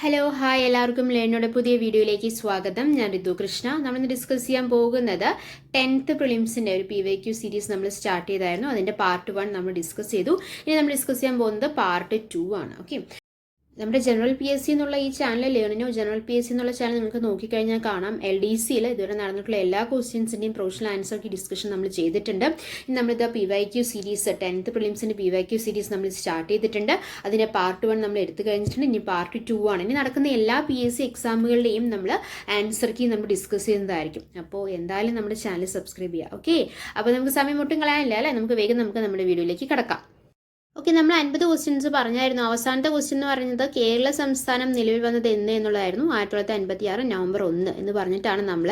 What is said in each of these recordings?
Hello hi എല്ലാവർക്കും ലേണയുടെ പുതിയ വീഡിയോയിലേക്ക് സ്വാഗതം. ഞാൻ ഋതു കൃഷ്ണ. നമ്മളിന്ന് ഡിസ്കസ് ചെയ്യാൻ പോകുന്നത് 10th പ്രിലിംസിൻ്റെ ഒരു PYQ സീരീസ് നമ്മൾ സ്റ്റാർട്ട് ചെയ്തായിരുന്നു. അതിൻ്റെ പാർട്ട് 1 നമ്മൾ ഡിസ്കസ് ചെയ്തു. ഇനി നമ്മൾ ഡിസ്കസ് ചെയ്യാൻ പോകുന്നത് പാർട്ട് 2 ആണ്. ഓക്കെ, നമ്മുടെ ജനറൽ PSC എന്നുള്ള ഈ ചാനൽ ലേണിനോ ജനറൽ PSC എന്നുള്ള ചാനൽ നിങ്ങൾക്ക് നോക്കിക്കഴിഞ്ഞാൽ കാണാം. LDCയിൽ ഇതുവരെ നടന്നിട്ടുള്ള എല്ലാ ക്വസ്റ്റ്യൻസിൻ്റെയും പ്രൊഫഷണൽ ആൻസർ കീ ഡിസ്കഷൻ നമ്മൾ ചെയ്തിട്ടുണ്ട്. ഇനി നമ്മളിത് PYQ series 10th പ്രിലിംസിൻ്റെ PYQ series നമ്മൾ സ്റ്റാർട്ട് ചെയ്തിട്ടുണ്ട്. അതിൻ്റെ പാർട്ട് 1 നമ്മൾ എടുത്തു കഴിഞ്ഞിട്ടുണ്ട്. ഇനി പാർട്ട് 2 ആണ്. ഇനി നടക്കുന്ന എല്ലാ PSC എക്സാമുകളുടെയും നമ്മൾ ആൻസർ കീ നമ്മൾ ഡിസ്കസ് ചെയ്യുന്നതായിരിക്കും. അപ്പോൾ എന്തായാലും നമ്മുടെ ചാനൽ സബ്സ്ക്രൈബ് ചെയ്യുക. ഓക്കെ, അപ്പോൾ നമുക്ക് സമയം ഒട്ടും കളയാനില്ല അല്ലേ, നമുക്ക് വേഗം നമ്മുടെ വീഡിയോയിലേക്ക് കടക്കാം. ഓക്കെ, നമ്മൾ 50 ക്വസ്റ്റ്യൻസ് പറഞ്ഞായിരുന്നു. അവസാനത്തെ ക്വസ്റ്റ്യൻ എന്ന് പറയുന്നത് കേരള സംസ്ഥാനം നിലവിൽ വന്നത് എന്ന് എന്നുള്ളതായിരുന്നു. 1956 നവംബർ 1 എന്ന് പറഞ്ഞിട്ടാണ് നമ്മൾ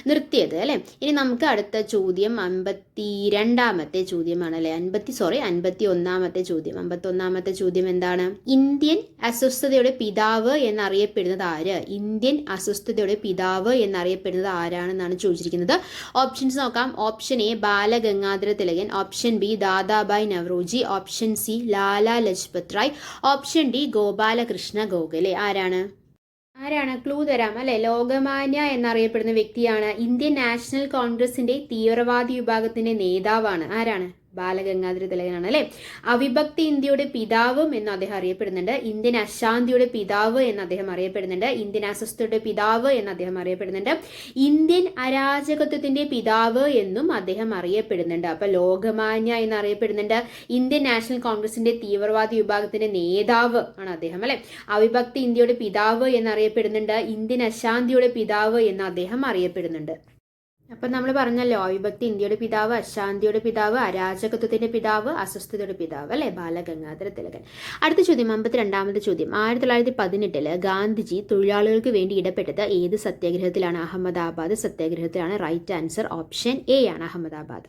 നിർത്തിയത് അല്ലേ. ഇനി നമുക്ക് അടുത്ത ചോദ്യം 52ാമത്തെ ചോദ്യമാണ് അല്ലേ. 51ാമത്തെ ചോദ്യം. 51ാമത്തെ ചോദ്യം എന്താണ്? ഇന്ത്യൻ അസ്വസ്ഥതയുടെ പിതാവ് എന്നറിയപ്പെടുന്നത് ആര്? ഇന്ത്യൻ അസ്വസ്ഥതയുടെ പിതാവ് എന്നറിയപ്പെടുന്നത് ആരാണെന്നാണ് ചോദിച്ചിരിക്കുന്നത്. ഓപ്ഷൻസ് നോക്കാം. Option A Balagangadhara Thilakan, option B Dadabhai Naoroji, option C Lala Lajpat Rai, option D Gopalakrishna Gokhale. ആരാണ്? ക്ലൂ തരാം അല്ലെ. ലോകമാന്യ എന്നറിയപ്പെടുന്ന വ്യക്തിയാണ്. ഇന്ത്യൻ നാഷണൽ കോൺഗ്രസിന്റെ തീവ്രവാദി വിഭാഗത്തിന്റെ നേതാവാണ്. ആരാണ്? ബാലഗംഗാധര തിലകനാണ് അല്ലെ. അവിഭക്തി ഇന്ത്യയുടെ പിതാവും എന്ന് അദ്ദേഹം അറിയപ്പെടുന്നുണ്ട്. ഇന്ത്യൻ അശാന്തിയുടെ പിതാവ് എന്ന് അദ്ദേഹം അറിയപ്പെടുന്നുണ്ട്. ഇന്ത്യൻ അസ്വസ്ഥതയുടെ പിതാവ് എന്ന് അദ്ദേഹം അറിയപ്പെടുന്നുണ്ട്. ഇന്ത്യൻ അരാജകത്വത്തിന്റെ പിതാവ് എന്നും അദ്ദേഹം അറിയപ്പെടുന്നുണ്ട്. അപ്പൊ ലോകമാന്യ എന്നറിയപ്പെടുന്നുണ്ട്. ഇന്ത്യൻ നാഷണൽ കോൺഗ്രസിന്റെ തീവ്രവാദി വിഭാഗത്തിന്റെ നേതാവ് ആണ് അദ്ദേഹം അല്ലെ. അവിഭക്തി ഇന്ത്യയുടെ പിതാവ് എന്നറിയപ്പെടുന്നുണ്ട്. ഇന്ത്യൻ അശാന്തിയുടെ പിതാവ് എന്ന് അദ്ദേഹം അറിയപ്പെടുന്നുണ്ട്. അപ്പം നമ്മൾ പറഞ്ഞല്ലോ, അവിഭക്തി ഇന്ത്യയുടെ പിതാവ്, അശാന്തിയുടെ പിതാവ്, അരാജകത്വത്തിന്റെ പിതാവ്, അസ്വസ്ഥതയുടെ പിതാവ് അല്ലെ, ബാലഗംഗാധര തിലകൻ. അടുത്ത ചോദ്യം 52ാമത്തെ ചോദ്യം. 1918 ഗാന്ധിജി തൊഴിലാളികൾക്ക് വേണ്ടി ഇടപെട്ടത് ഏത് സത്യാഗ്രഹത്തിലാണ്? അഹമ്മദാബാദ് സത്യാഗ്രഹത്തിലാണ്. റൈറ്റ് ആൻസർ ഓപ്ഷൻ എ ആണ്, അഹമ്മദാബാദ്.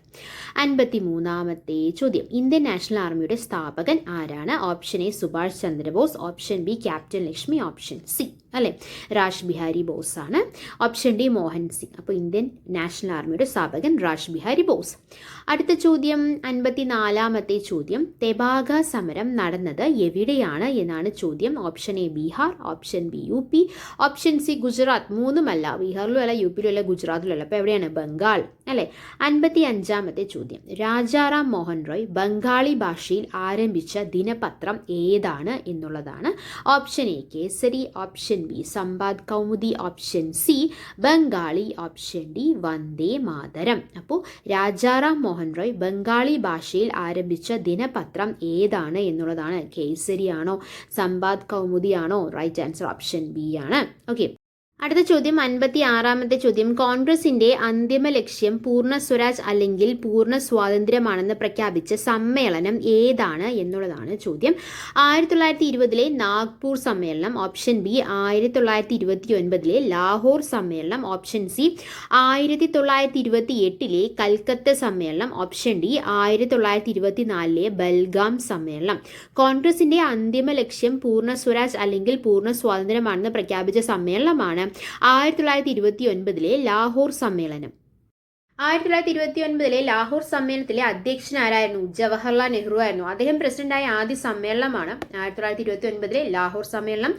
53ാമത്തെ ചോദ്യം. ഇന്ത്യൻ നാഷണൽ ആർമിയുടെ സ്ഥാപകൻ ആരാണ്? Option A Subhash Chandrabose, option B captain Lakshmi, option C അല്ലെ രാജ് ബിഹാരി ബോസ് ആണ്, ഓപ്ഷൻ ഡി മോഹൻ സിംഗ്. അപ്പോൾ ഇന്ത്യൻ നാഷണൽ ആർമിയുടെ സ്ഥാപകൻ രാജ് ബിഹാരി ബോസ്. അടുത്ത ചോദ്യം 54ാമത്തെ ചോദ്യം. തെബാഗ സമരം നടന്നത് എവിടെയാണ് എന്നാണ് ചോദ്യം. Option A Bihar, option B UP, option C Gujarat. മൂന്നുമല്ല, ബീഹാറിലും അല്ല, UPയിലും അല്ല, ഗുജറാത്തിലും അല്ല. അപ്പോൾ എവിടെയാണ്? ബംഗാൾ അല്ലെ. 55ാമത്തെ ചോദ്യം. രാജാറാം മോഹൻ റോയ് ബംഗാളി ഭാഷയിൽ ആരംഭിച്ച ദിനപത്രം ഏതാണ് എന്നുള്ളതാണ്. Option A Kesari, option B Sambad Kaumudi, option C Bengali, option D Vande Mataram. അപ്പോൾ രാജാറാം മോഹൻ റോയ് ബംഗാളി ഭാഷയിൽ ആരംഭിച്ച ദിനപത്രം ഏതാണ് എന്നുള്ളതാണ്. കേസരിയാണോ സംബാദ് കൗമുദിയാണോ? റൈറ്റ് ആൻസർ ഓപ്ഷൻ ബി ആണ്. ഓക്കെ, അടുത്ത ചോദ്യം 56ാമത്തെ ചോദ്യം. കോൺഗ്രസിന്റെ അന്തിമ ലക്ഷ്യം പൂർണ്ണ സ്വരാജ് അല്ലെങ്കിൽ പൂർണ്ണ സ്വാതന്ത്ര്യമാണെന്ന് പ്രഖ്യാപിച്ച സമ്മേളനം ഏതാണ് എന്നുള്ളതാണ് ചോദ്യം. 1920 നാഗ്പൂർ സമ്മേളനം, ഓപ്ഷൻ ബി 1929 ലാഹോർ സമ്മേളനം, ഓപ്ഷൻ സി 1928 കൽക്കത്ത സമ്മേളനം, ഓപ്ഷൻ ഡി 1924 ബൽഗാം സമ്മേളനം. കോൺഗ്രസിന്റെ അന്തിമ ലക്ഷ്യം പൂർണ്ണ സ്വരാജ് അല്ലെങ്കിൽ പൂർണ്ണ സ്വാതന്ത്ര്യമാണെന്ന് പ്രഖ്യാപിച്ച സമ്മേളനമാണ് 1929 ലാഹോർ സമ്മേളനം. 1929 ലാഹോർ സമ്മേളനത്തിലെ അധ്യക്ഷൻ ആരായിരുന്നു? ജവഹർലാൽ നെഹ്റു ആയിരുന്നു. അദ്ദേഹം പ്രസിഡന്റായ ആദ്യ സമ്മേളനമാണ് 1929 ലാഹോർ സമ്മേളനം.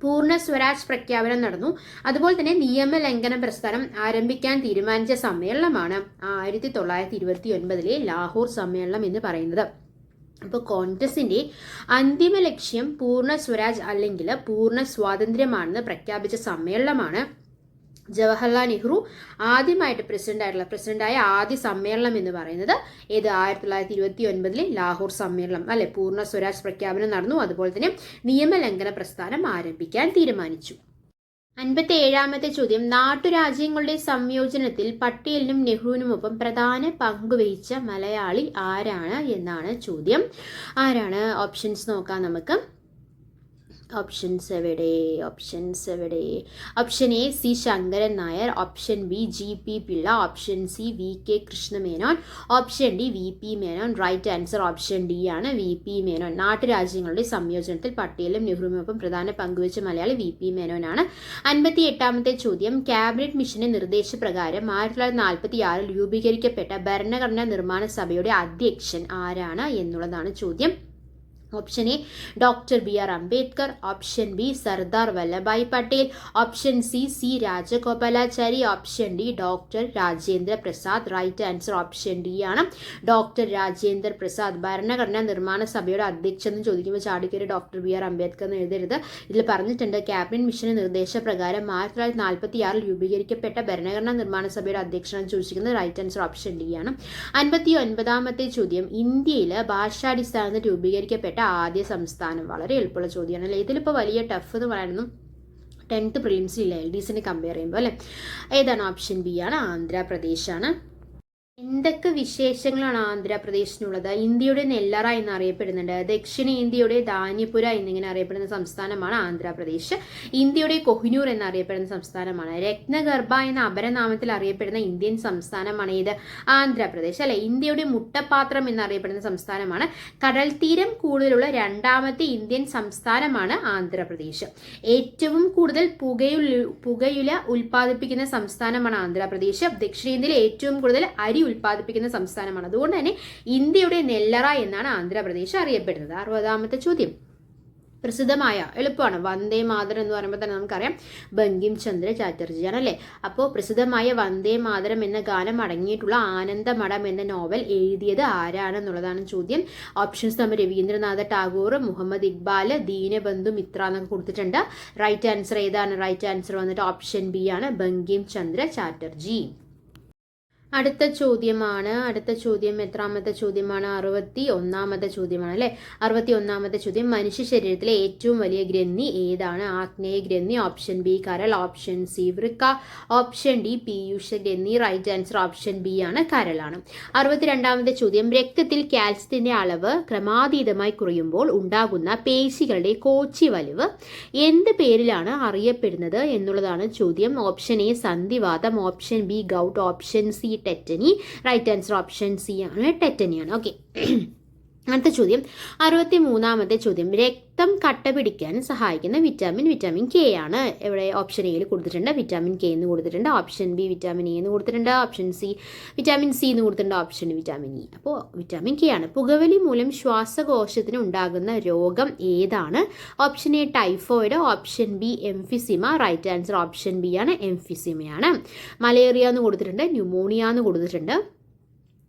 പൂർണ്ണ സ്വരാജ് പ്രഖ്യാപനം നടന്നു. അതുപോലെ തന്നെ നിയമലംഘന പ്രസ്ഥാനം ആരംഭിക്കാൻ തീരുമാനിച്ച സമ്മേളനമാണ് 1929 ലാഹോർ സമ്മേളനം എന്ന് പറയുന്നത്. അപ്പോൾ കോൺഗ്രസിന്റെ അന്തിമ ലക്ഷ്യം പൂർണ്ണ സ്വരാജ് അല്ലെങ്കിൽ പൂർണ്ണ സ്വാതന്ത്ര്യമാണെന്ന് പ്രഖ്യാപിച്ച സമ്മേളനമാണ് ജവഹർലാൽ നെഹ്റു ആദ്യമായിട്ട് പ്രസിഡന്റായ ആദ്യ സമ്മേളനം എന്ന് പറയുന്നത്. ഏത്? 1929 ലാഹോർ സമ്മേളനം അല്ലെ. പൂർണ്ണ സ്വരാജ് പ്രഖ്യാപനം നടന്നു. അതുപോലെ തന്നെ നിയമലംഘന പ്രസ്ഥാനം ആരംഭിക്കാൻ തീരുമാനിച്ചു. 57ാമത്തെ ചോദ്യം. നാട്ടുരാജ്യങ്ങളുടെ സംയോജനത്തിൽ പട്ടേലിനും നെഹ്റുവിനുമൊപ്പം പ്രധാന പങ്കുവഹിച്ച മലയാളി ആരാണ് എന്നാണ് ചോദ്യം. ആരാണ്? ഓപ്ഷൻസ് നോക്കാം നമുക്ക്. ഓപ്ഷൻസ് എവിടെ? ഓപ്ഷൻ എ സി Shankaran Nair, option B GP Pillai, option C VK Krishna Menon, option D VP Menon. Right answer option D ആണ്, VP മേനോൻ. നാട്ടുരാജ്യങ്ങളുടെ സംയോജനത്തിൽ പട്ടേലും നെഹ്റുവിനൊപ്പം പ്രധാന പങ്കുവച്ച മലയാളി VP മേനോൻ ആണ്. 58ാമത്തെ ചോദ്യം. ക്യാബിനറ്റ് മിഷന്റെ നിർദ്ദേശപ്രകാരം 1946 രൂപീകരിക്കപ്പെട്ട ഭരണഘടനാ നിർമ്മാണ സഭയുടെ അധ്യക്ഷൻ ആരാണ് എന്നുള്ളതാണ് ചോദ്യം. Option A doctor B R Ambedkar, option B Sardar Vallabhbhai Patel, option C Rajagopalachari, option D doctor Rajendra Prasad. Right answer option D ആണ്, ഡോക്ടർ രാജേന്ദ്ര പ്രസാദ്. ഭരണഘടനാ നിർമ്മാണ സഭയുടെ അധ്യക്ഷൻ ചോദിക്കുമ്പോൾ ചാടിക്കറി ഡോക്ടർ ബി ആർ അംബേദ്കർ എന്ന് എഴുതരുത്. ഇതിൽ പറഞ്ഞിട്ടുണ്ട് ക്യാബിനറ്റ് മിഷന്റെ നിർദ്ദേശപ്രകാരം 1946 രൂപീകരിക്കപ്പെട്ട ഭരണഘടനാ നിർമ്മാണ സഭയുടെ അധ്യക്ഷനാണ് ചോദിച്ചിരിക്കുന്നത്. റൈറ്റ് ആൻസർ ഓപ്ഷൻ ഡി ആണ്. 59ാമത്തെ ചോദ്യം, ഇന്ത്യയിൽ ഭാഷാടിസ്ഥാനത്തിൽ രൂപീകരിക്കപ്പെട്ട ആദ്യ സംസ്ഥാനം. വളരെ എളുപ്പമുള്ള ചോദ്യമാണ് അല്ലേ. ഇതിലിപ്പോൾ വലിയ ടഫ് എന്ന് പറയുന്നു 10th പ്രിലിംസിൽ LDസിനെ കമ്പയർ ചെയ്യുമ്പോൾ അല്ലേ. ഏതാണ്? ഓപ്ഷൻ ബി ആണ്, ആന്ധ്രാപ്രദേശാണ്. എന്തൊക്കെ വിശേഷങ്ങളാണ് ആന്ധ്രാപ്രദേശിനുള്ളത്? ഇന്ത്യയുടെ നെല്ലറ എന്നറിയപ്പെടുന്നുണ്ട്, ദക്ഷിണേന്ത്യയുടെ ധാന്യപുര എന്നിങ്ങനെ അറിയപ്പെടുന്ന സംസ്ഥാനമാണ് ആന്ധ്രാപ്രദേശ്. ഇന്ത്യയുടെ കൊഹിനൂർ എന്നറിയപ്പെടുന്ന സംസ്ഥാനമാണ്. രത്നഗർഭ എന്ന അപരനാമത്തിൽ അറിയപ്പെടുന്ന ഇന്ത്യൻ സംസ്ഥാനമാണ് ഇത്? ആന്ധ്രാപ്രദേശ് അല്ലെ. ഇന്ത്യയുടെ മുട്ടപാത്രം എന്നറിയപ്പെടുന്ന സംസ്ഥാനമാണ്. കടൽ തീരം കൂടുതലുള്ള രണ്ടാമത്തെ ഇന്ത്യൻ സംസ്ഥാനമാണ് ആന്ധ്രാപ്രദേശ്. ഏറ്റവും കൂടുതൽ പുകയില ഉൽപ്പാദിപ്പിക്കുന്ന സംസ്ഥാനമാണ് ആന്ധ്രാപ്രദേശ്. ദക്ഷിണേന്ത്യയിൽ ഏറ്റവും കൂടുതൽ അരി ഉൽപ്പാദിപ്പിക്കുന്ന സംസ്ഥാനമാണ്. അതുകൊണ്ട് തന്നെ ഇന്ത്യയുടെ നെല്ലറ എന്നാണ് ആന്ധ്രാപ്രദേശ് അറിയപ്പെടുന്നത്. 60ാമത്തെ ചോദ്യം, പ്രസിദ്ധമായ, എളുപ്പമാണ്, വന്ദേ മാതരം എന്ന് പറയുമ്പോൾ തന്നെ നമുക്കറിയാം ബങ്കിം ചന്ദ്ര ചാറ്റർജിയാണ് അല്ലേ. അപ്പോൾ പ്രസിദ്ധമായ വന്ദേ മാതരം എന്ന ഗാനം അടങ്ങിയിട്ടുള്ള ആനന്ദമഠം എന്ന നോവൽ എഴുതിയത് ആരാണെന്നുള്ളതാണ് ചോദ്യം. ഓപ്ഷൻസ് നമ്മൾ രവീന്ദ്രനാഥ ടാഗോർ, മുഹമ്മദ് ഇക്ബാൽ, ദീനബന്ധു മിത്ര എന്നൊക്കെ കൊടുത്തിട്ടുണ്ട്. റൈറ്റ് ആൻസർ ഏതാണ്? റൈറ്റ് ആൻസർ വന്നിട്ട് ഓപ്ഷൻ ബി ആണ്, ബങ്കിം ചന്ദ്ര ചാറ്റർജി. അടുത്ത ചോദ്യം എത്രാമത്തെ ചോദ്യമാണ്? 61ാമത്തെ ചോദ്യമാണ് അല്ലേ. 61ാമത്തെ ചോദ്യം, മനുഷ്യ ശരീരത്തിലെ ഏറ്റവും വലിയ ഗ്രന്ഥി ഏതാണ്? ആഗ്നേയ ഗ്രന്ഥി, ഓപ്ഷൻ ബി കരൾ, ഓപ്ഷൻ സി വൃക്ക, ഓപ്ഷൻ ഡി പീയൂഷ ഗ്രന്ഥി. റൈറ്റ് ആൻസർ ഓപ്ഷൻ ബി ആണ്, കരളാണ്. 62ാമത്തെ ചോദ്യം, രക്തത്തിൽ കാൽസ്യത്തിന്റെ അളവ് ക്രമാതീതമായി കുറയുമ്പോൾ ഉണ്ടാകുന്ന പേശികളുടെ കോച്ചി വലിവ് എന്ത് പേരിലാണ് അറിയപ്പെടുന്നത് എന്നുള്ളതാണ് ചോദ്യം. ഓപ്ഷൻ എ സന്ധിവാതം, option B gout, option C tetany. Right answer option C ആണ്, ടെറ്റനിയാണ്. ഓക്കെ. അടുത്ത ചോദ്യം 63ാമത്തെ ചോദ്യം, രക്തം കട്ട പിടിക്കാൻ സഹായിക്കുന്ന വിറ്റാമിൻ കെ ആണ്. ഇവിടെ ഓപ്ഷൻ എയിൽ കൊടുത്തിട്ടുണ്ട് വിറ്റാമിൻ കെ എന്ന് കൊടുത്തിട്ടുണ്ട്, ഓപ്ഷൻ ബി വിറ്റാമിൻ എ എന്ന് കൊടുത്തിട്ടുണ്ട്, ഓപ്ഷൻ സി വിറ്റാമിൻ സി എന്ന് കൊടുത്തിട്ടുണ്ട്, ഓപ്ഷൻ വിറ്റാമിൻ ഇ. അപ്പോൾ വിറ്റാമിൻ കെ ആണ്. പുകവലി മൂലം ശ്വാസകോശത്തിന് ഉണ്ടാകുന്ന രോഗം ഏതാണ്? Option A typhoid, option B emphysema. Right answer option B ആണ്, എംഫിസിമയാണ്. മലേറിയ എന്ന് കൊടുത്തിട്ടുണ്ട്, ന്യൂമോണിയ എന്ന് കൊടുത്തിട്ടുണ്ട്.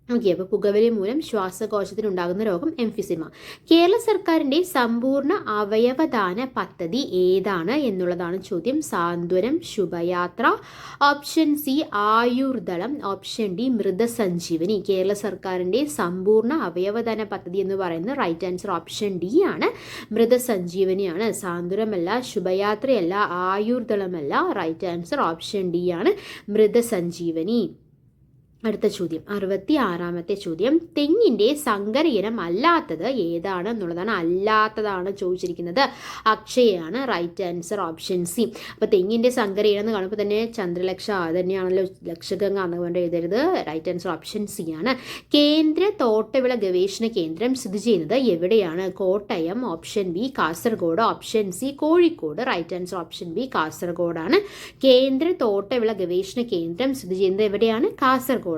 ഓക്കെ. അപ്പോൾ പുകവലി മൂലം ശ്വാസകോശത്തിന് ഉണ്ടാകുന്ന രോഗം എംഫിസിമ. കേരള സർക്കാരിൻ്റെ സമ്പൂർണ്ണ അവയവദാന പദ്ധതി ഏതാണ് എന്നുള്ളതാണ് ചോദ്യം. Santhwanam, Shubhayatra, option C Ayurdalam, option D Mritasanjeevani. Kerala സർക്കാരിൻ്റെ സമ്പൂർണ്ണ അവയവദാന പദ്ധതി എന്ന് പറയുന്നത് റൈറ്റ് ആൻസർ ഓപ്ഷൻ ഡി ആണ്, മൃതസഞ്ജീവനിയാണ്. സാന്ത്വനമല്ല, ശുഭയാത്രയല്ല, ആയുർദളമല്ല. റൈറ്റ് ആൻസർ ഓപ്ഷൻ ഡി ആണ്, മൃതസഞ്ജീവനി. അടുത്ത ചോദ്യം 66ാമത്തെ ചോദ്യം, തെങ്ങിൻ്റെ സങ്കര ഇനം അല്ലാത്തത് ഏതാണ് എന്നുള്ളതാണ്. അല്ലാത്തതാണ് ചോദിച്ചിരിക്കുന്നത്, അക്ഷയാണ്. Right answer option C. അപ്പോൾ തെങ്ങിൻ്റെ സങ്കര ഇനം എന്ന് കാണുമ്പോൾ തന്നെ ചന്ദ്രലക്ഷ തന്നെയാണല്ലോ, ലക്ഷഗംഗ എന്ന് കൊണ്ട് എഴുതരുത്. റൈറ്റ് ആൻസർ ഓപ്ഷൻ സി ആണ്. കേന്ദ്ര തോട്ടവിള ഗവേഷണ കേന്ദ്രം സ്ഥിതി ചെയ്യുന്നത് എവിടെയാണ്? Kottayam, option B Kasaragod, option C Kozhikode. Right answer option B കാസർഗോഡാണ്. കേന്ദ്ര തോട്ടവിള ഗവേഷണ കേന്ദ്രം സ്ഥിതി ചെയ്യുന്നത് എവിടെയാണ്? കാസർഗോഡ്.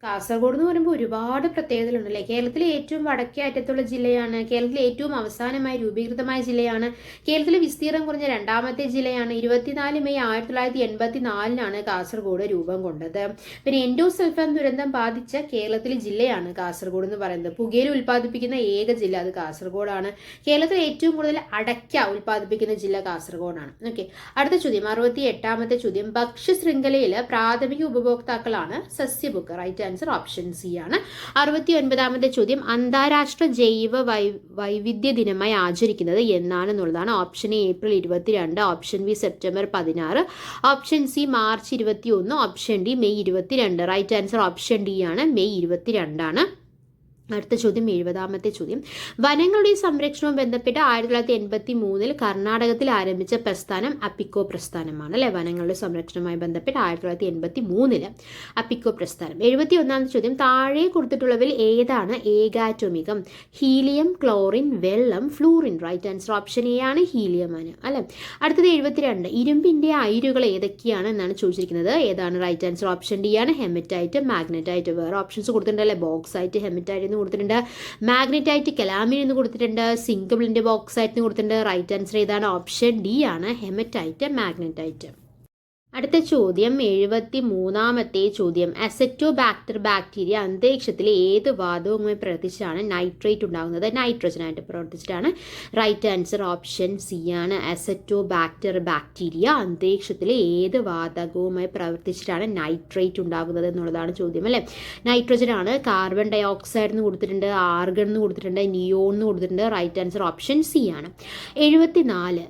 കാസർഗോഡ് എന്ന് പറയുമ്പോൾ ഒരുപാട് പ്രത്യേകതകളുണ്ടല്ലേ. കേരളത്തിലെ ഏറ്റവും വടക്കേ അറ്റത്തുള്ള ജില്ലയാണ്, കേരളത്തിലെ ഏറ്റവും അവസാനമായി രൂപീകൃതമായ ജില്ലയാണ്, കേരളത്തിലെ വിസ്തീർണം കുറഞ്ഞ രണ്ടാമത്തെ ജില്ലയാണ്. 24 മെയ് 1984 കാസർഗോഡ് രൂപം കൊണ്ടത്. പിന്നെ എൻഡോസൾഫാൻ ദുരന്തം ബാധിച്ച കേരളത്തിലെ ജില്ലയാണ് കാസർഗോഡ് എന്ന് പറയുന്നത്. പുകയില ഉൽപ്പാദിപ്പിക്കുന്ന ഏക ജില്ല അത് കാസർഗോഡാണ്. കേരളത്തിലെ ഏറ്റവും കൂടുതൽ അടയ്ക്ക ഉൽപ്പാദിപ്പിക്കുന്ന ജില്ല കാസർഗോഡാണ്. ഓക്കെ. അടുത്ത ചോദ്യം 68ാമത്തെ ചോദ്യം, ഭക്ഷ്യശൃംഖലയിൽ പ്രാഥമിക ഉപഭോക്താക്കളാണ് സസ്യബുക്ക്. റൈറ്റ് ആൻസർ ഓപ്ഷൻ സി ആണ്. 69ാമത്തെ ചോദ്യം, അന്താരാഷ്ട്ര ജൈവ വൈവിധ്യ ദിനമായി ആചരിക്കുന്നത് എന്നാണെന്നുള്ളതാണ്. Option A April 22, option B September 16, option C March 21, option D May 22. Right answer option D ആണ്, മെയ് 22 ആണ്. അടുത്ത ചോദ്യം 70ാമത്തെ ചോദ്യം, വനങ്ങളുടെ സംരക്ഷണവും ബന്ധപ്പെട്ട് 1983 കർണാടകത്തിൽ ആരംഭിച്ച പ്രസ്ഥാനം അപ്പിക്കോ പ്രസ്ഥാനമാണ് അല്ലെ. വനങ്ങളുടെ സംരക്ഷണവുമായി ബന്ധപ്പെട്ട് 1983 അപ്പിക്കോ പ്രസ്ഥാനം. 71ാമത്തെ ചോദ്യം, താഴെ കൊടുത്തിട്ടുള്ളവയിൽ ഏതാണ് ഏകാറ്റോമികം? ഹീലിയം, ക്ലോറിൻ, വെള്ളം, fluorine. Right answer option A ആണ്, ഹീലിയം ആണ് അല്ലെ. അടുത്തത് 72, ഇരുമ്പിന്റെ അയിരുകൾ ഏതൊക്കെയാണ് എന്നാണ് ചോദിച്ചിരിക്കുന്നത്. ഏതാണ്? റൈറ്റ് ആൻസർ ഓപ്ഷൻ ഡി ആണ്, ഹെമറ്റൈറ്റ്, മാഗ്നറ്റൈറ്റ്. വേറെ ഓപ്ഷൻസ് കൊടുത്തിട്ടുണ്ടല്ലേ, ബോക്സൈറ്റ്, ഹെമറ്റൈറ്റ് എന്ന് കൊടുത്തിട്ടുണ്ട്, മാഗ്നറ്റൈറ്റ് കലാമിൻ എന്ന് കൊടുത്തിട്ടുണ്ട്, സിങ്കബിളിൻ്റെ ബോക്സൈറ്റ് എന്ന് കൊടുത്തിട്ടുണ്ട്. റൈറ്റ് ആൻസർ ഏതാണ്? ഓപ്ഷൻ ഡി ആണ്, ഹെമറ്റൈറ്റ് മാഗ്നറ്റൈറ്റ്. അടുത്ത ചോദ്യം 73ാമത്തെ ചോദ്യം. അസെറ്റോബാക്ടർ ബാക്ടീരിയ അന്തരീക്ഷത്തിലെ ഏത് വാതകവുമായി പ്രവർത്തിച്ചാണ് നൈട്രേറ്റ് ഉണ്ടാകുന്നത്? നൈട്രജനായിട്ട് പ്രവർത്തിച്ചിട്ടാണ്. റൈറ്റ് ആൻസർ ഓപ്ഷൻ സി ആണ്, അസെറ്റോബാക്ടർ ബാക്ടീരിയ അന്തരീക്ഷത്തിലെ ഏത് വാതകവുമായി പ്രവർത്തിച്ചിട്ടാണ് നൈട്രേറ്റ് ഉണ്ടാകുന്നത് എന്നുള്ളതാണ് ചോദ്യം അല്ലേ. നൈട്രജൻ ആണ്. കാർബൺ ഡൈ ഓക്സൈഡ് എന്ന് കൊടുത്തിട്ടുണ്ട്, ആർഗൺ എന്ന് കൊടുത്തിട്ടുണ്ട്, നിയോൺ എന്ന് കൊടുത്തിട്ടുണ്ട്. റൈറ്റ് ആൻസർ ഓപ്ഷൻ സി ആണ്. 74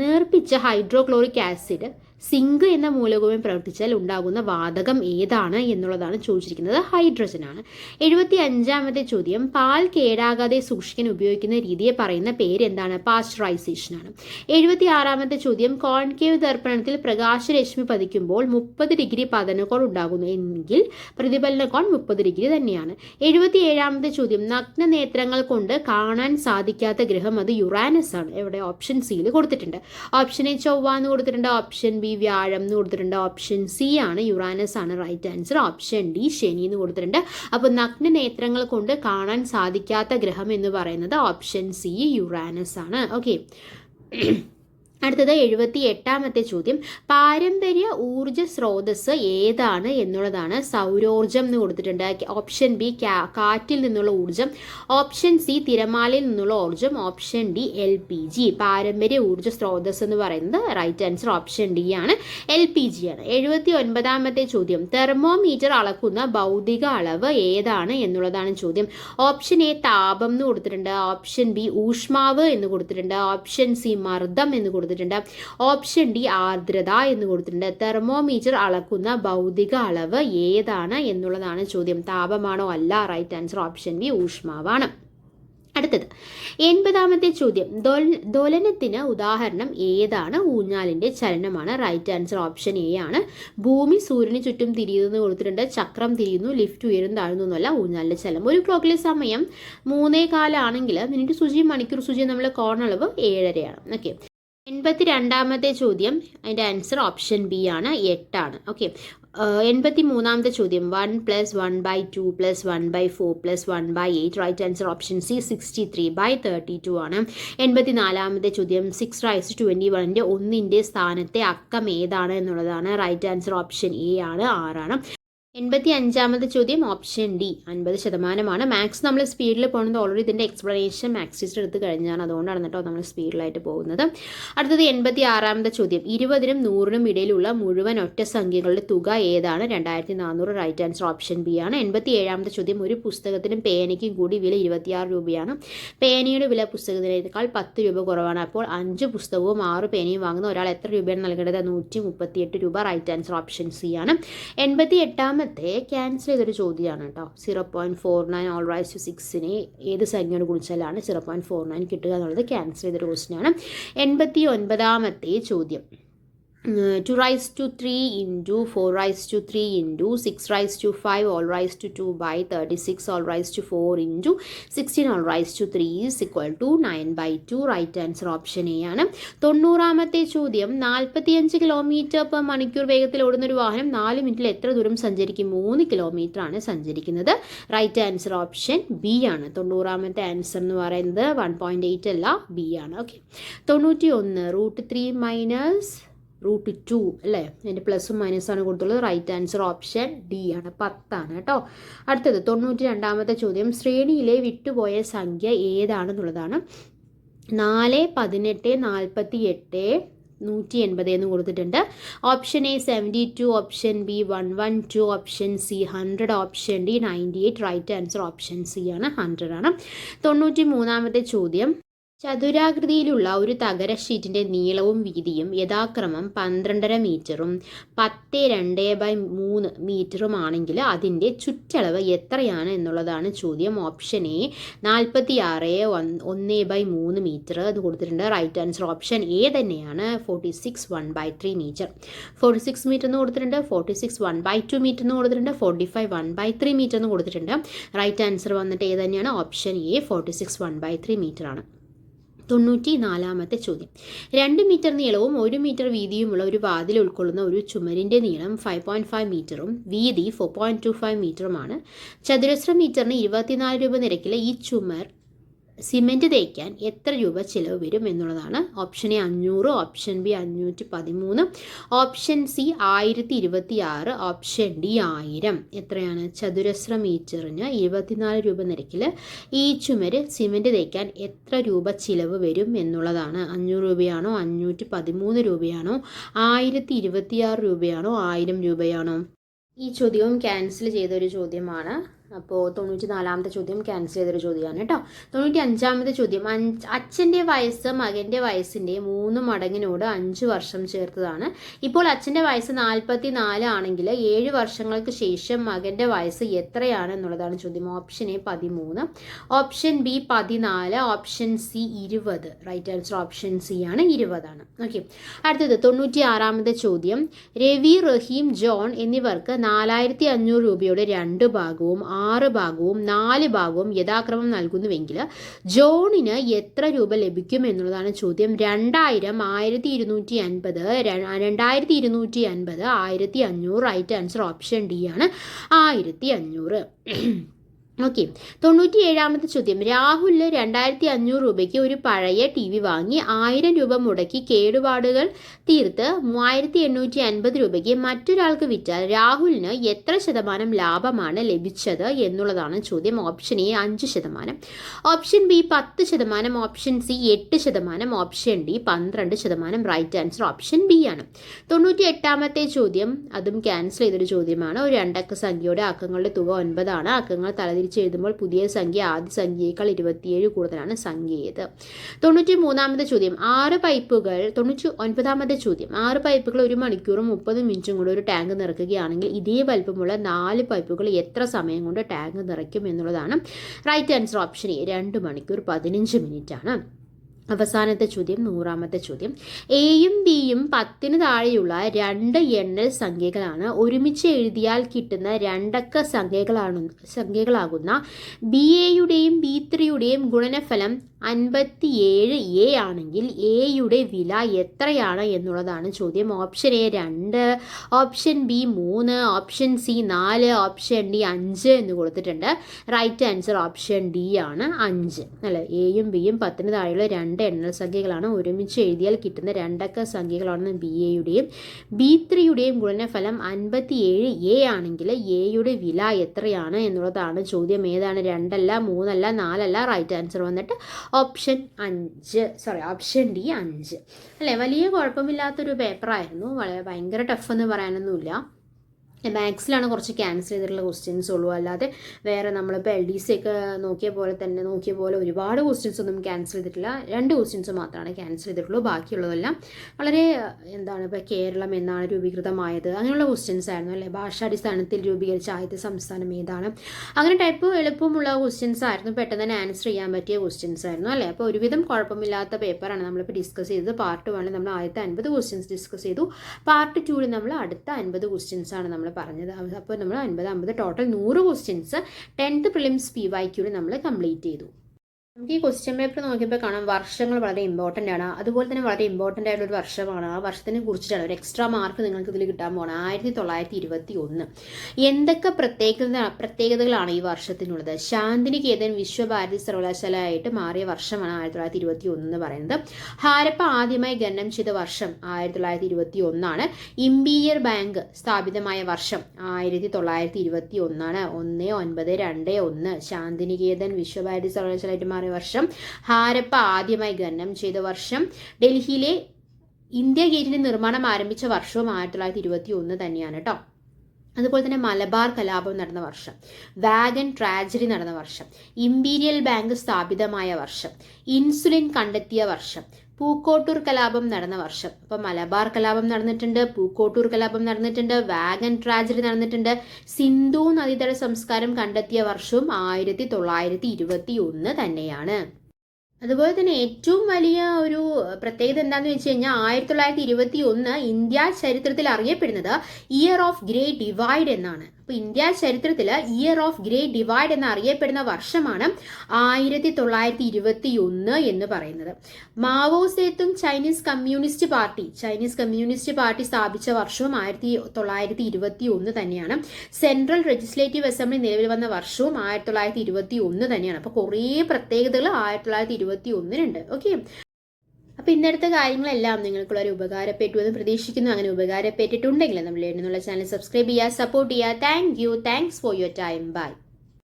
നേർപ്പിച്ച ഹൈഡ്രോക്ലോറിക് ആസിഡ് സിങ്ക് എന്ന മൂലകവുമായി പ്രവർത്തിച്ചാൽ ഉണ്ടാകുന്ന വാതകം ഏതാണ് എന്നുള്ളതാണ് ചോദിച്ചിരിക്കുന്നത്. ഹൈഡ്രജൻ ആണ്. 75ാമത്തെ ചോദ്യം. പാൽ കേടാകാതെ സൂക്ഷിക്കാൻ ഉപയോഗിക്കുന്ന രീതിയെ പറയുന്ന പേര് എന്താണ്? പാസ്ചറൈസേഷൻ ആണ്. 76ാമത്തെ ചോദ്യം. കോൺകേവ് ദർപ്പണത്തിൽ പ്രകാശരശ്മി പതിക്കുമ്പോൾ 30 ഡിഗ്രി പതനകോൺ ഉണ്ടാകുന്നു എങ്കിൽ പ്രതിഫലന കോൺ 30 ഡിഗ്രി തന്നെയാണ്. 77ാമത്തെ ചോദ്യം. നഗ്ന നേത്രങ്ങൾ കൊണ്ട് കാണാൻ സാധിക്കാത്ത ഗ്രഹം അത് യുറാനസ് ആണ്. എവിടെ? ഓപ്ഷൻ സിയിൽ കൊടുത്തിട്ടുണ്ട്. ഓപ്ഷൻ എ ചൊവ്വ എന്ന് കൊടുത്തിട്ടുണ്ട്, ഓപ്ഷൻ ബി വ്യാഴം എന്ന് കൊടുത്തിട്ടുണ്ട്, ഓപ്ഷൻ സി ആണ് യുറാനസ് ആണ് റൈറ്റ് ആൻസർ. ഓപ്ഷൻ ഡി ശനി എന്ന് കൊടുത്തിട്ടുണ്ട്. അപ്പോൾ നഗ്ന നേത്രങ്ങൾ കൊണ്ട് കാണാൻ സാധിക്കാത്ത ഗ്രഹം എന്ന് പറയുന്നത് ഓപ്ഷൻ സി യുറാനസ് ആണ്. ഓക്കെ. അടുത്തത് 78ാമത്തെ ചോദ്യം. പാരമ്പര്യ ഊർജ സ്രോതസ് ഏതാണ് എന്നുള്ളതാണ്. സൗരോർജം എന്ന് കൊടുത്തിട്ടുണ്ട്. ഓപ്ഷൻ ബി കാറ്റിൽ നിന്നുള്ള ഊർജം, ഓപ്ഷൻ സി തിരമാലയിൽ നിന്നുള്ള ഊർജം, ഓപ്ഷൻ ഡി LPG. പാരമ്പര്യ ഊർജ സ്രോതസ് എന്ന് പറയുന്നത് റൈറ്റ് ആൻസർ ഓപ്ഷൻ ഡി ആണ്, LPG ആണ്. 79ാമത്തെ ചോദ്യം. തെർമോമീറ്റർ അളക്കുന്ന ഭൗതിക അളവ് ഏതാണ് എന്നുള്ളതാണ് ചോദ്യം. ഓപ്ഷൻ എ താപം എന്ന് കൊടുത്തിട്ടുണ്ട്, ഓപ്ഷൻ ബി ഊഷ്മാവ് എന്ന് കൊടുത്തിട്ടുണ്ട്, ഓപ്ഷൻ സി മർദ്ദം എന്ന് കൊടുത്തിട്ടുണ്ട്, ഓപ്ഷൻ ഡി ആർദ്രത എന്ന് കൊടുത്തിട്ടുണ്ട്. തെർമോമീറ്റർ അളക്കുന്ന ഭൗതിക അളവ് ഏതാണ് എന്നുള്ളതാണ് ചോദ്യം. താപമാണോ? അല്ല. റൈറ്റ് ആൻസർ ഓപ്ഷൻ ബി ഊഷ്മാവാണ്. അടുത്തത് 80ാമത്തെ ചോദ്യം. ദോലനത്തിന് ഉദാഹരണം ഏതാണ്? ഊഞ്ഞാലിൻ്റെ ചലനമാണ്. റൈറ്റ് ആൻസർ ഓപ്ഷൻ എ ആണ്. ഭൂമി സൂര്യന് ചുറ്റും തിരിയുന്നു കൊടുത്തിട്ടുണ്ട്, ചക്രം തിരിയുന്നു, ലിഫ്റ്റ് ഉയരും താഴ്ന്നു എന്നല്ല ഊഞ്ഞാലിൻ്റെ ചലനം. ഒരു ക്ലോക്കിലെ സമയം 3:15 ആണെങ്കിൽ മിനിറ്റ് സൂചി മണിക്കൂർ സൂചി നമ്മൾ കോണളവ് 7:30 ആണ്. ഓക്കെ. 82ാമത്തെ ചോദ്യം. അതിൻ്റെ ആൻസർ ഓപ്ഷൻ ബി ആണ്, 8 ആണ്. ഓക്കെ. 83ാമത്തെ ചോദ്യം. 1+1/2 +1/4 +1/8. റൈറ്റ് ആൻസർ ഓപ്ഷൻ സി 63/32 ആണ്. 84ാമത്തെ ചോദ്യം. 6⁻21ൻ്റെ 1ൻ്റെ സ്ഥാനത്തെ അക്കം ഏതാണ് എന്നുള്ളതാണ്. റൈറ്റ് ആൻസർ ഓപ്ഷൻ എ ആണ്, 6 ആണ്. 85ാമത്തെ ചോദ്യം. ഓപ്ഷൻ ഡി 50% മാത്സ് നമ്മൾ സ്പീഡിൽ പോകുന്നത് ഓൾറെഡി ഇതിൻ്റെ എക്സ്പ്ലനേഷൻ മാത്സ് ടീച്ചർ എടുത്ത് കഴിഞ്ഞാണ്, അതുകൊണ്ടാണ് കേട്ടോ നമ്മൾ സ്പീഡിലായിട്ട് പോകുന്നത്. അടുത്തത് 86ാമത്തെ ചോദ്യം. 20നും 100നും ഇടയിലുള്ള മുഴുവൻ ഒറ്റ സംഖ്യകളുടെ തുക ഏതാണ്? 2400. റൈറ്റ് ആൻസർ ഓപ്ഷൻ ബി ആണ്. 87ാമത്തെ ചോദ്യം. ഒരു പുസ്തകത്തിനും പേനയ്ക്കും കൂടി വില 26 രൂപയാണ്. പേനയുടെ വില പുസ്തകത്തിനേക്കാൾ 10 രൂപ കുറവാണ്. അപ്പോൾ 5 പുസ്തകവും 6 പേനയും വാങ്ങുന്ന ഒരാൾ എത്ര രൂപയാണ് നൽകേണ്ടത്? 138 രൂപ. റൈറ്റ് ആൻസർ ഓപ്ഷൻ സി ആണ്. 88ാമത്തെ ക്യാൻസൽ ചെയ്തൊരു ചോദ്യമാണ് കേട്ടോ. 0.49 all raised to 6നെ ഏത് സംഖ്യയോട് ഗുണിച്ചാലാണ് 0.49 കിട്ടുക എന്നുള്ളത് ക്യാൻസൽ ചെയ്തൊരു ക്വസ്റ്റ്യൻ ആണ്. 89ാമത്തെ ചോദ്യം. 2⁻³ into 4⁻³ into 6⁻5 all raised to 2/36 all raised to 4 into 16 all raised to 3 is equal to 9/2. Right answer option A ആണ്. 90ാമത്തെ ചോദ്യം. 45 km/മണിക്കൂർ വേഗത്തിൽ ഓടുന്ന ഒരു വാഹനം 4 മിനിറ്റിൽ എത്ര ദൂരം സഞ്ചരിക്കും? 3 കിലോമീറ്റർ ആണ് സഞ്ചരിക്കുന്നത്. റൈറ്റ് ആൻസർ ഓപ്ഷൻ ബി ആണ്. 90ാമത്തെ ആൻസർ എന്ന് പറയുന്നത് 1.8 അല്ല, ബി ആണ്. ഓക്കെ. 91 √3 - √2 അല്ലേ, അതിൻ്റെ പ്ലസും മൈനസാണ് കൊടുത്തുള്ളത്. റൈറ്റ് ആൻസർ ഓപ്ഷൻ ഡി ആണ്, 10 ആണ് കേട്ടോ. അടുത്തത് 92ാമത്തെ ചോദ്യം. ശ്രേണിയിലെ വിട്ടുപോയ സംഖ്യ ഏതാണെന്നുള്ളതാണ്. 4, 18, 48, 180 എന്ന് കൊടുത്തിട്ടുണ്ട്. Option A 72, option B 112, option C 100, option D 98. Right answer option C ആണ്, 100 ആണ്. 93ാമത്തെ ചോദ്യം. ചതുരാകൃതിയിലുള്ള ഒരു തകര ഷീറ്റിൻ്റെ നീളവും വീതിയും യഥാക്രമം 12.5 മീറ്ററും 10.2/3 മീറ്ററുമാണെങ്കിൽ അതിൻ്റെ ചുറ്റളവ് എത്രയാണ് എന്നുള്ളതാണ് ചോദ്യം. ഓപ്ഷൻ എ 46.1/3 മീറ്റർ അത് കൊടുത്തിട്ടുണ്ട്. റൈറ്റ് ആൻസർ ഓപ്ഷൻ എ തന്നെയാണ്, 46 1/3 മീറ്റർ. 46 മീറ്റർ എന്ന് കൊടുത്തിട്ടുണ്ട്, 46 1/2 മീറ്റർ എന്ന് കൊടുത്തിട്ടുണ്ട്, 45 1/3 മീറ്റർ എന്ന് കൊടുത്തിട്ടുണ്ട്. റൈറ്റ് ആൻസർ വന്നിട്ട് ഏത് തന്നെയാണ്? ഓപ്ഷൻ എ 46 1/3 മീറ്റർ ആണ്. 94-ാമത്തെ ചോദ്യം. 2 മീറ്റർ നീളവും 1 മീറ്റർ വീതിയുമുള്ള ഒരു വാതിൽ ഉൾക്കൊള്ളുന്ന ഒരു ചുമരിൻ്റെ നീളം 5.5 മീറ്ററും വീതി 4.25 മീറ്ററുമാണ്. ചതുരശ്ര മീറ്ററിന് 24 രൂപ നിരക്കിൽ ഈ ചുമർ സിമെൻറ്റ് തേക്കാൻ എത്ര രൂപ ചിലവ് വരും എന്നുള്ളതാണ്. Option A 500, option B 513, option C 1026, option D 1000. എത്രയാണ്? ചതുരശ്ര മീറ്ററിന് 24 രൂപ നിരക്കിൽ ഈ ചുമര് സിമെൻറ്റ് തേക്കാൻ എത്ര രൂപ ചിലവ് വരും എന്നുള്ളതാണ്. 500 രൂപയാണോ, 513 രൂപയാണോ, 1026 രൂപയാണോ, 1000 രൂപയാണോ? ഈ ചോദ്യവും ക്യാൻസൽ ചെയ്തൊരു ചോദ്യമാണ്. അപ്പോൾ 94-ാമത്തെ ചോദ്യം ക്യാൻസൽ ചെയ്തൊരു ചോദ്യമാണ് കേട്ടോ. 95-ാമത്തെ ചോദ്യം. അച്ഛൻ്റെ വയസ്സ് മകൻ്റെ വയസ്സിൻ്റെ 3 മടങ്ങിനോട് 5 വർഷം ചേർത്തതാണ്. ഇപ്പോൾ അച്ഛൻ്റെ വയസ്സ് 44 ആണെങ്കിൽ 7 വർഷങ്ങൾക്ക് ശേഷം മകൻ്റെ വയസ്സ് എത്രയാണ് എന്നുള്ളതാണ് ചോദ്യം. Option A 13, option B 14, option C 20. Right answer option C ആണ്, 20 ആണ്. ഓക്കെ, അടുത്തത് 96-ാമത്തെ ചോദ്യം. രവി, റഹീം, ജോൺ എന്നിവർക്ക് 4500 രൂപയുടെ 2 ഭാഗവും 6 ഭാഗവും 4 ഭാഗവും യഥാക്രമം നൽകുന്നുവെങ്കിൽ ജോണിന് എത്ര രൂപ ലഭിക്കും എന്നുള്ളതാണ് ചോദ്യം. 2000, 1250, 2250, 1500. റൈറ്റ് ആൻസർ ഓപ്ഷൻ ഡി ആണ്, 1500. ഓക്കെ, 97-ാമത്തെ ചോദ്യം. രാഹുലിന് 2500 രൂപയ്ക്ക് ഒരു പഴയ TV വാങ്ങി 1000 രൂപ മുടക്കി കേടുപാടുകൾ തീർത്ത് 3850 രൂപയ്ക്ക് മറ്റൊരാൾക്ക് വിറ്റാൽ രാഹുലിന് എത്ര ശതമാനം ലാഭമാണ് ലഭിച്ചത് എന്നുള്ളതാണ് ചോദ്യം. Option A 5%, option B 10%, option C 8%, option D 12%. Right answer option B ആണ്. 98-ാമത്തെ ചോദ്യം. അതും ക്യാൻസൽ ചെയ്തൊരു ചോദ്യമാണ്. ഒരു 2 അക്ക സംഖ്യയുടെ അക്കങ്ങളുടെ തുക 9 ആണ്. അക്കങ്ങൾ തലതിരിച്ച് എഴുതുമ്പോൾ പുതിയ സംഖ്യ ആദ്യ സംഖ്യയേക്കാൾ 27 കൂടുതലാണ്. സംഖ്യ ഏത്? 93-ാമത്തെ ചോദ്യം. 99-ാമത്തെ ചോദ്യം. 6 പൈപ്പുകൾ 1 മണിക്കൂറും 30 മിനിറ്റും കൊണ്ട് ഒരു ടാങ്ക് നിറയ്ക്കുകയാണെങ്കിൽ ഇതേ വലിപ്പമുള്ള 4 പൈപ്പുകൾ എത്ര സമയം കൊണ്ട് ടാങ്ക് നിറയ്ക്കും എന്നുള്ളതാണ്. റൈറ്റ് ആൻസർ ഓപ്ഷൻ എ 2 മണിക്കൂർ 15 മിനിറ്റ് ആണ്. അവസാനത്തെ ചോദ്യം, 100-ാമത്തെ ചോദ്യം. എയും ബിയും 10-ന് താഴെയുള്ള 2 എണ്ണൽ സംഖ്യകളാണ്. ഒരുമിച്ച് എഴുതിയാൽ കിട്ടുന്ന 2 അക്ക സംഖ്യകളാകുന്ന BA-യുടെയും B3-യുടെയും ഗുണനഫലം 57A ആണെങ്കിൽ എയുടെ വില എത്രയാണ് എന്നുള്ളതാണ് ചോദ്യം. Option A 2, option B 3, option C 4, option D 5 എന്ന് കൊടുത്തിട്ടുണ്ട്. റൈറ്റ് ആൻസർ ഓപ്ഷൻ ഡി ആണ്, 5. അല്ലേ, എയും ബിയും 10-ന് താഴെയുള്ള 2 എണ്ണൽ സംഖ്യകളാണ്. ഒരുമിച്ച് എഴുതിയാൽ കിട്ടുന്ന 2 അക്ക സംഖ്യകളാണ് BA-യുടെയും B3-യുടെയും ഗുണനഫലം 57A ആണെങ്കിൽ എയുടെ വില എത്രയാണ് എന്നുള്ളതാണ് ചോദ്യം. ഏതാണ്? 2 അല്ല, 3 അല്ല, 4 അല്ല. റൈറ്റ് ആൻസർ വന്നിട്ട് ഓപ്ഷൻ ഡി 5. അല്ലേ, വലിയ കുഴപ്പമില്ലാത്തൊരു പേപ്പറായിരുന്നു. വളരെ ഭയങ്കര ടഫ് എന്ന് പറയാനൊന്നുമില്ല. മാത്സിലാണ് കുറച്ച് ക്യാൻസൽ ചെയ്തിട്ടുള്ള ക്വസ്റ്റ്യൻസ് ഉള്ളൂ. അല്ലാതെ വേറെ നമ്മളിപ്പോൾ LDC ഒക്കെ നോക്കിയ പോലെ ഒരുപാട് ക്വസ്റ്റ്യൻസ് ഒന്നും ക്യാൻസൽ ചെയ്തിട്ടില്ല. 2 ക്വസ്റ്റ്യൻസ് മാത്രമാണ് ക്യാൻസൽ ചെയ്തിട്ടുള്ളൂ. ബാക്കിയുള്ളതെല്ലാം വളരെ ഇപ്പോൾ കേരളം എന്നാണ് രൂപീകൃതമായത്, അങ്ങനെയുള്ള ക്വസ്റ്റ്യൻസ് ആയിരുന്നു. അല്ലേ, ഭാഷാടിസ്ഥാനത്തിൽ രൂപീകരിച്ച ആദ്യത്തെ സംസ്ഥാനം ഏതാണ്, അങ്ങനെ ടൈപ്പ് എളുപ്പമുള്ള ക്വസ്റ്റ്യൻസ് ആയിരുന്നു. പെട്ടെന്ന് തന്നെ ആൻസർ ചെയ്യാൻ പറ്റിയ ക്വസ്റ്റ്യൻസ് ആയിരുന്നു. അല്ലേ, അപ്പോൾ ഒരുവിധം കുഴപ്പമില്ലാത്ത പേപ്പറാണ് നമ്മളിപ്പോൾ ഡിസ്കസ് ചെയ്തത്. പാർട്ട് 1 നമ്മൾ ആദ്യത്തെ 50 ക്വസ്റ്റ്യൻസ് ഡിസ്കസ് ചെയ്തു. പാർട്ട് 2 നമ്മൾ അടുത്ത 50 ക്വസ്റ്റ്യൻസ് ആണ് നമ്മൾ പറഞ്ഞത്. അപ്പോൾ നമ്മൾ 50 total 100 questions 10th prelims PYQ നമ്മൾ കംപ്ലീറ്റ് ചെയ്തു. നമുക്ക് ഈ ക്വസ്റ്റ്യൻ പേപ്പർ നോക്കിയപ്പോൾ കാണാം വർഷങ്ങൾ വളരെ ഇമ്പോർട്ടൻ്റ് ആണ്. അതുപോലെ തന്നെ വളരെ ഇമ്പോർട്ടൻ്റ് ആയിട്ടുള്ള ഒരു വർഷമാണ്. ആ വർഷത്തിനെ കുറിച്ചിട്ടാണ് ഒരു എക്സ്ട്രാ മാർക്ക് നിങ്ങൾക്ക് ഇതിൽ കിട്ടാൻ പോകണം. 1921. എന്തൊക്കെ പ്രത്യേകതകളാണ് ഈ വർഷത്തിനുള്ളത്? ശാന്തിനികേതൻ വിശ്വഭാരതി സർവകലാശാലയായിട്ട് മാറിയ വർഷമാണ് 1921 എന്ന് പറയുന്നത്. ഹാരപ്പ ആദ്യമായി ഖനനം ചെയ്ത വർഷം 1921 ഇമ്പീരിയൽ ബാങ്ക് സ്ഥാപിതമായ വർഷം 1921 1921. ശാന്തിനികേതൻ വിശ്വഭാരതി സർവകലാശാലയായിട്ട് മാറിയ വർഷം. ഹാരപ്പ ആദ്യമായി ഖനനം ചെയ്ത വർഷം. ഡൽഹിയിലെ ഇന്ത്യ ഗേറ്റിന്റെ നിർമ്മാണം ആരംഭിച്ച വർഷവും 1921 തന്നെയാണ് കേട്ടോ. അതുപോലെ തന്നെ മലബാർ കലാപം നടന്ന വർഷം, വാഗൻ ട്രാജഡി നടന്ന വർഷം, ഇമ്പീരിയൽ ബാങ്ക് സ്ഥാപിതമായ വർഷം, ഇൻസുലിൻ കണ്ടെത്തിയ വർഷം, പൂക്കോട്ടൂർ കലാപം നടന്ന വർഷം. അപ്പം മലബാർ കലാപം നടന്നിട്ടുണ്ട്, പൂക്കോട്ടൂർ കലാപം നടന്നിട്ടുണ്ട്, വാഗൻ ട്രാജഡി നടന്നിട്ടുണ്ട്. സിന്ധു നദീതട സംസ്കാരം കണ്ടെത്തിയ വർഷവും 1921 തന്നെയാണ്. അതുപോലെ തന്നെ ഏറ്റവും വലിയ ഒരു പ്രത്യേകത എന്താണെന്ന് വെച്ച് കഴിഞ്ഞാൽ 1921 ഇന്ത്യ ചരിത്രത്തിൽ അറിയപ്പെടുന്നത് ഇയർ ഓഫ് ഗ്രേറ്റ് ഡിവൈഡ് എന്നാണ്. അപ്പോൾ ഇന്ത്യ ചരിത്രത്തിൽ ഇയർ ഓഫ് ഗ്രേറ്റ് ഡിവൈഡ് എന്നറിയപ്പെടുന്ന വർഷമാണ് 1921 എന്ന് പറയുന്നത്. Mao Zedong Chinese communist party സ്ഥാപിച്ച വർഷവും 1921 തന്നെയാണ്. സെൻട്രൽ ലെജിസ്ലേറ്റീവ് അസംബ്ലി നിലവിൽ വന്ന വർഷവും 1921 തന്നെയാണ്. അപ്പോൾ കുറേ പ്രത്യേകതകൾ 1921 ഓക്കെ. അപ്പോൾ ഇന്നത്തെ കാര്യങ്ങളെല്ലാം നിങ്ങൾക്കുള്ള ഒരു ഉപകാരപ്പെട്ടു എന്ന് പ്രതീക്ഷിക്കുന്നു. അങ്ങനെ ഉപകാരപ്പെട്ടിട്ടുണ്ടെങ്കിൽ നമ്മൾ എന്നുള്ള ചാനൽ സബ്സ്ക്രൈബ് ചെയ്യുക, സപ്പോർട്ട് ചെയ്യുക. Thanks for your time. By.